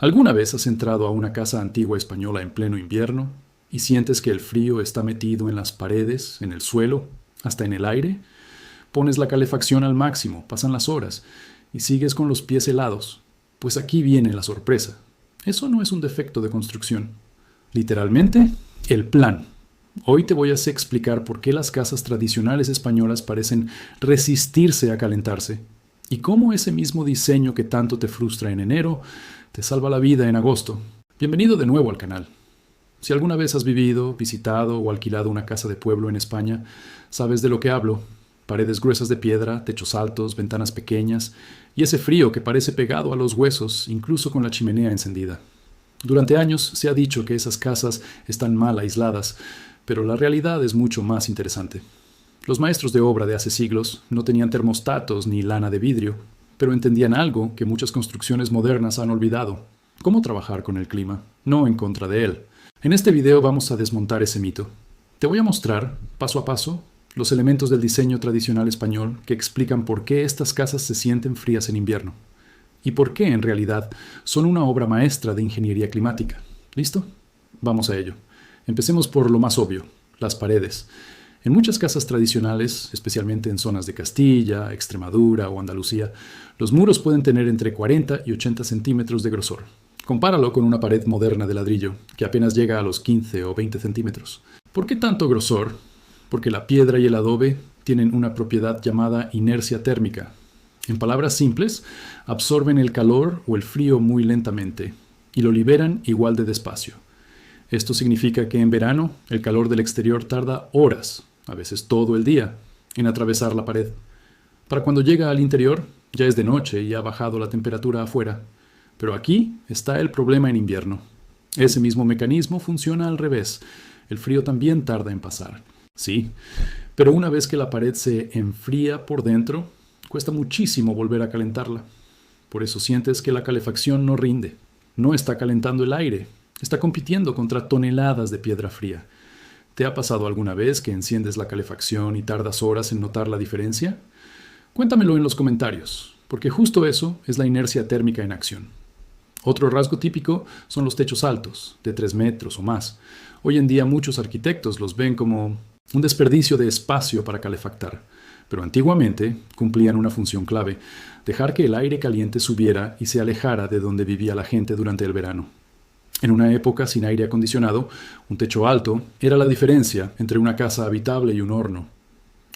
¿Alguna vez has entrado a una casa antigua española en pleno invierno y sientes que el frío está metido en las paredes, en el suelo, hasta en el aire? Pones la calefacción al máximo, pasan las horas y sigues con los pies helados. Pues aquí viene la sorpresa. Eso no es un defecto de construcción. Literalmente, el plan. Hoy te voy a explicar por qué las casas tradicionales españolas parecen resistirse a calentarse y cómo ese mismo diseño que tanto te frustra en enero te salva la vida en agosto. Bienvenido de nuevo al canal. Si alguna vez has vivido, visitado o alquilado una casa de pueblo en España, sabes de lo que hablo. Paredes gruesas de piedra, techos altos, ventanas pequeñas y ese frío que parece pegado a los huesos, incluso con la chimenea encendida. Durante años se ha dicho que esas casas están mal aisladas, pero la realidad es mucho más interesante. Los maestros de obra de hace siglos no tenían termostatos ni lana de vidrio, pero entendían algo que muchas construcciones modernas han olvidado: cómo trabajar con el clima, no en contra de él. En este video vamos a desmontar ese mito. Te voy a mostrar, paso a paso, los elementos del diseño tradicional español que explican por qué estas casas se sienten frías en invierno y por qué, en realidad, son una obra maestra de ingeniería climática. ¿Listo? Vamos a ello. Empecemos por lo más obvio, las paredes. En muchas casas tradicionales, especialmente en zonas de Castilla, Extremadura o Andalucía, los muros pueden tener entre 40 y 80 centímetros de grosor. Compáralo con una pared moderna de ladrillo, que apenas llega a los 15 o 20 centímetros. ¿Por qué tanto grosor? Porque la piedra y el adobe tienen una propiedad llamada inercia térmica. En palabras simples, absorben el calor o el frío muy lentamente y lo liberan igual de despacio. Esto significa que en verano el calor del exterior tarda horas, a veces todo el día, en atravesar la pared. Para cuando llega al interior, ya es de noche y ha bajado la temperatura afuera. Pero aquí está el problema en invierno. Ese mismo mecanismo funciona al revés. El frío también tarda en pasar. Sí, pero una vez que la pared se enfría por dentro, cuesta muchísimo volver a calentarla. Por eso sientes que la calefacción no rinde. No está calentando el aire. Está compitiendo contra toneladas de piedra fría. ¿Te ha pasado alguna vez que enciendes la calefacción y tardas horas en notar la diferencia? Cuéntamelo en los comentarios, porque justo eso es la inercia térmica en acción. Otro rasgo típico son los techos altos, de 3 metros o más. Hoy en día muchos arquitectos los ven como un desperdicio de espacio para calefactar, pero antiguamente cumplían una función clave: dejar que el aire caliente subiera y se alejara de donde vivía la gente durante el verano. En una época sin aire acondicionado, un techo alto era la diferencia entre una casa habitable y un horno.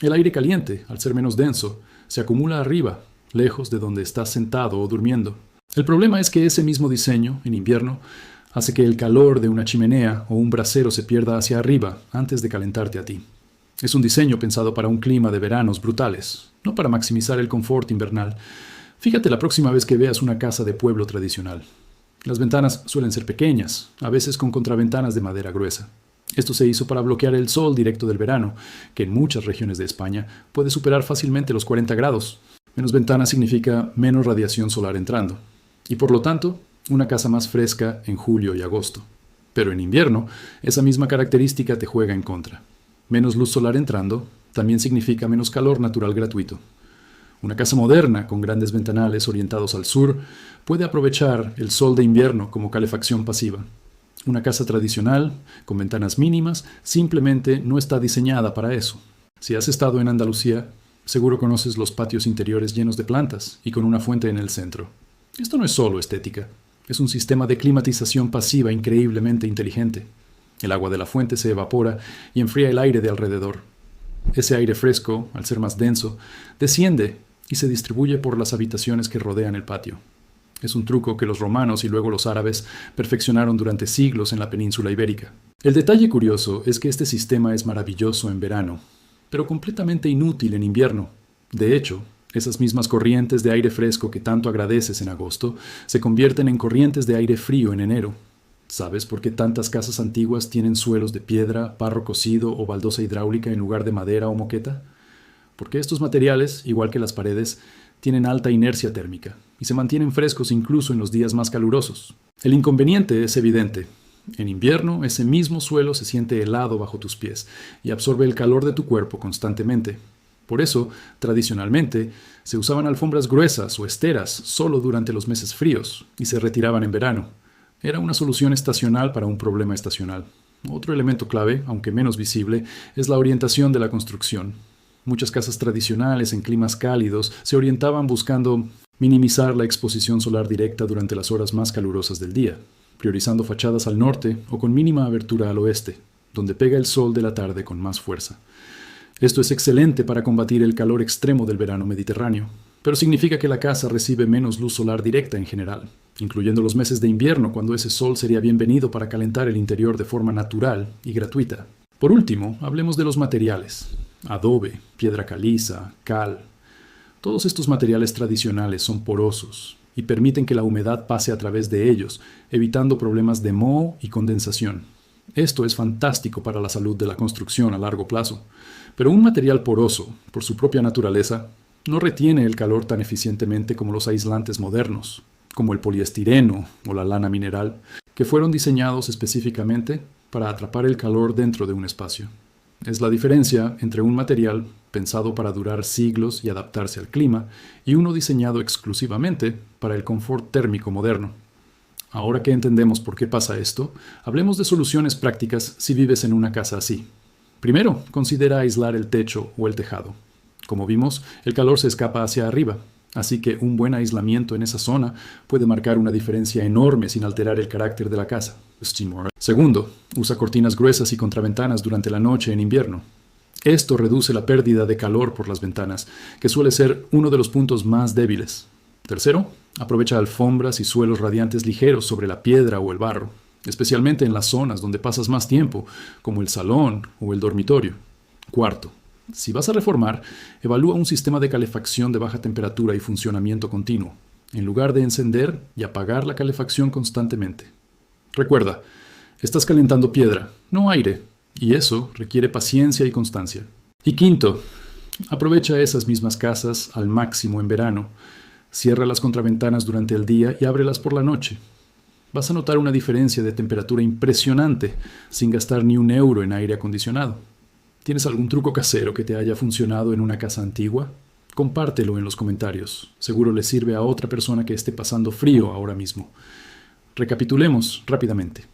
El aire caliente, al ser menos denso, se acumula arriba, lejos de donde estás sentado o durmiendo. El problema es que ese mismo diseño, en invierno, hace que el calor de una chimenea o un brasero se pierda hacia arriba antes de calentarte a ti. Es un diseño pensado para un clima de veranos brutales, no para maximizar el confort invernal. Fíjate la próxima vez que veas una casa de pueblo tradicional. Las ventanas suelen ser pequeñas, a veces con contraventanas de madera gruesa. Esto se hizo para bloquear el sol directo del verano, que en muchas regiones de España puede superar fácilmente los 40 grados. Menos ventanas significa menos radiación solar entrando, y por lo tanto, una casa más fresca en julio y agosto. Pero en invierno, esa misma característica te juega en contra. Menos luz solar entrando también significa menos calor natural gratuito. Una casa moderna, con grandes ventanales orientados al sur, puede aprovechar el sol de invierno como calefacción pasiva. Una casa tradicional, con ventanas mínimas, simplemente no está diseñada para eso. Si has estado en Andalucía, seguro conoces los patios interiores llenos de plantas y con una fuente en el centro. Esto no es solo estética, es un sistema de climatización pasiva increíblemente inteligente. El agua de la fuente se evapora y enfría el aire de alrededor. Ese aire fresco, al ser más denso, desciende y se distribuye por las habitaciones que rodean el patio. Es un truco que los romanos y luego los árabes perfeccionaron durante siglos en la península ibérica. El detalle curioso es que este sistema es maravilloso en verano, pero completamente inútil en invierno. De hecho, esas mismas corrientes de aire fresco que tanto agradeces en agosto se convierten en corrientes de aire frío en enero. ¿Sabes por qué tantas casas antiguas tienen suelos de piedra, barro cocido o baldosa hidráulica en lugar de madera o moqueta? Porque estos materiales, igual que las paredes, tienen alta inercia térmica y se mantienen frescos incluso en los días más calurosos. El inconveniente es evidente. En invierno, ese mismo suelo se siente helado bajo tus pies y absorbe el calor de tu cuerpo constantemente. Por eso, tradicionalmente, se usaban alfombras gruesas o esteras solo durante los meses fríos y se retiraban en verano. Era una solución estacional para un problema estacional. Otro elemento clave, aunque menos visible, es la orientación de la construcción. Muchas casas tradicionales en climas cálidos se orientaban buscando minimizar la exposición solar directa durante las horas más calurosas del día, priorizando fachadas al norte o con mínima abertura al oeste, donde pega el sol de la tarde con más fuerza. Esto es excelente para combatir el calor extremo del verano mediterráneo, pero significa que la casa recibe menos luz solar directa en general, incluyendo los meses de invierno, cuando ese sol sería bienvenido para calentar el interior de forma natural y gratuita. Por último, hablemos de los materiales: adobe, piedra caliza, cal. Todos estos materiales tradicionales son porosos y permiten que la humedad pase a través de ellos, evitando problemas de moho y condensación. Esto es fantástico para la salud de la construcción a largo plazo, pero un material poroso, por su propia naturaleza, no retiene el calor tan eficientemente como los aislantes modernos, como el poliestireno o la lana mineral, que fueron diseñados específicamente para atrapar el calor dentro de un espacio. Es la diferencia entre un material pensado para durar siglos y adaptarse al clima y uno diseñado exclusivamente para el confort térmico moderno. Ahora que entendemos por qué pasa esto, hablemos de soluciones prácticas si vives en una casa así. Primero, considera aislar el techo o el tejado. Como vimos, el calor se escapa hacia arriba, así que un buen aislamiento en esa zona puede marcar una diferencia enorme sin alterar el carácter de la casa. Segundo, usa cortinas gruesas y contraventanas durante la noche en invierno. Esto reduce la pérdida de calor por las ventanas, que suele ser uno de los puntos más débiles. Tercero, aprovecha alfombras y suelos radiantes ligeros sobre la piedra o el barro, especialmente en las zonas donde pasas más tiempo, como el salón o el dormitorio. Cuarto, si vas a reformar, evalúa un sistema de calefacción de baja temperatura y funcionamiento continuo, en lugar de encender y apagar la calefacción constantemente. Recuerda, estás calentando piedra, no aire, y eso requiere paciencia y constancia. Y quinto, aprovecha esas mismas casas al máximo en verano. Cierra las contraventanas durante el día y ábrelas por la noche. Vas a notar una diferencia de temperatura impresionante sin gastar ni un euro en aire acondicionado. ¿Tienes algún truco casero que te haya funcionado en una casa antigua? Compártelo en los comentarios. Seguro le sirve a otra persona que esté pasando frío ahora mismo. Recapitulemos rápidamente.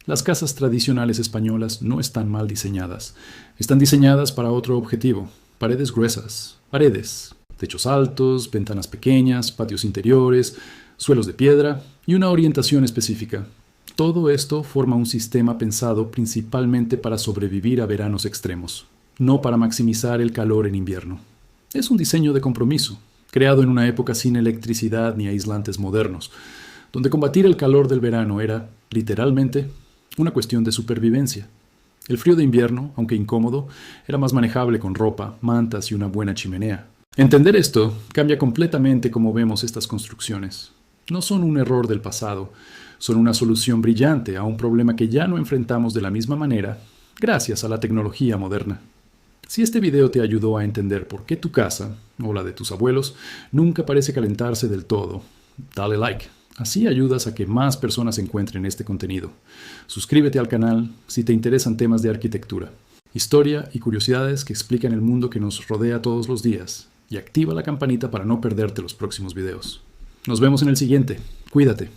Las casas tradicionales españolas no están mal diseñadas. Están diseñadas para otro objetivo: paredes gruesas, techos altos, ventanas pequeñas, patios interiores, suelos de piedra y una orientación específica. Todo esto forma un sistema pensado principalmente para sobrevivir a veranos extremos, no para maximizar el calor en invierno. Es un diseño de compromiso, creado en una época sin electricidad ni aislantes modernos, donde combatir el calor del verano era, literalmente, una cuestión de supervivencia. El frío de invierno, aunque incómodo, era más manejable con ropa, mantas y una buena chimenea. Entender esto cambia completamente cómo vemos estas construcciones. No son un error del pasado, son una solución brillante a un problema que ya no enfrentamos de la misma manera gracias a la tecnología moderna. Si este video te ayudó a entender por qué tu casa, o la de tus abuelos, nunca parece calentarse del todo, dale like. Así ayudas a que más personas encuentren este contenido. Suscríbete al canal si te interesan temas de arquitectura, historia y curiosidades que explican el mundo que nos rodea todos los días. Y activa la campanita para no perderte los próximos videos. Nos vemos en el siguiente. Cuídate.